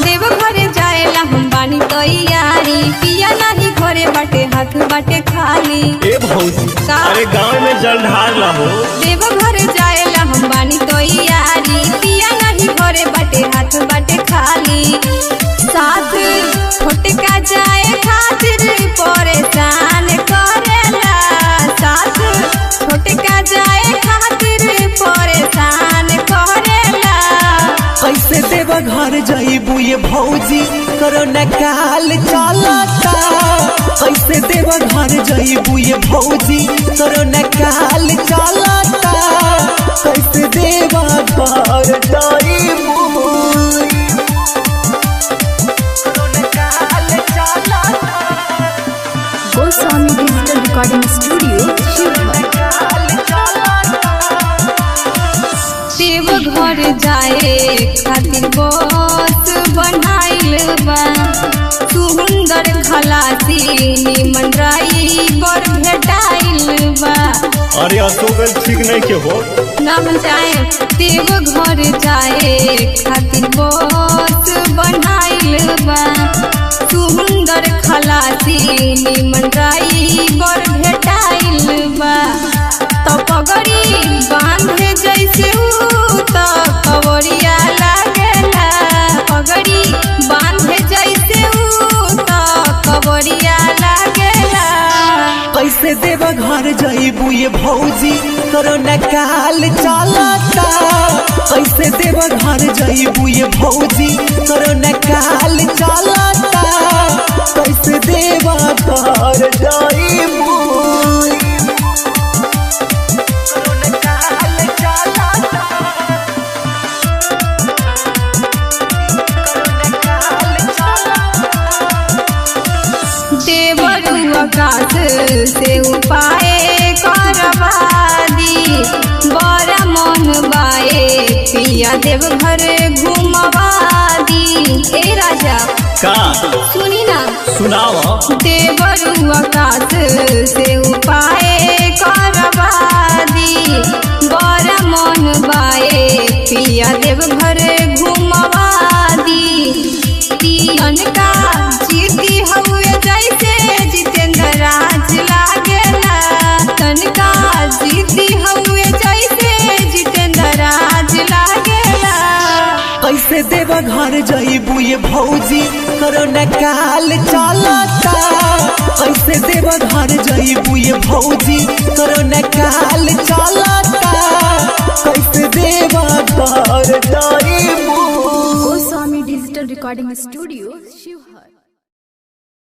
देवघर जाएला हम बानी तैयारी, पिया नहीं घरे बाटे हाथ बाटे खाली। ए भौजी अरे गांव में जल ढार रहो। देवघर जाएला हम बानी तैयारी, पिया नहीं घरे बाटे हाथ बाटे खाली। साथ छोटका जाए खातिर परेशान करेला, साथ छोटका जाए खातिर परेशान करेला। कैसे देवघर जइबू ये भौजी, कोरोना काल चलता। कैसे देवघर जइबू ये भौजी, कोरोना काल चलता। कैसे देवघर जइबू Goswami digital recording studio Sheohar. Deoghar जाए खातिर बस बनाइल बा, सुंदर खलासी निमन ड्राइवर भेटाइल बा। अरे अशोक ठीक नहीं के हो नाम जाए देवघर जाए खातिर बस बनाइल बा, सुंदर खलासी निमन ड्राइवर भेटाइल बा। तो पगड़ी बांधे जैसे तो कवरिया लागेला, पगड़ी बांधे जैसे तो कवरिया लागेला। कैसे देवघर जइबू ये भौजी, कोरोना काल चलता। कैसे देवघर जइबू ये भौजी, कोरोना काल चलता। कैसे देवघर जइबू देवरुआ काश से उपाय करवा दी, बड़ा मन बाए पिया देवघर घुमवा दी। ए राजा का सुनी ना, सुनाओ। देवरुआ काश से उपाय करवा दी, बड़ा मन बाए पिया देवघर घुमवा दी। तियनका जीती हुए जैसे जितेंद्र राज लागेला, तनका जीती हुए जैसे जितेंद्र राज लागेला। कैसे देवघर जइबू ये भौजी, कोरोना काल चलता। कैसे देवघर जइबू ये भौजी, कोरोना काल चलता। कैसे देवघर जइबू Goswami digital recording studio Sheohar.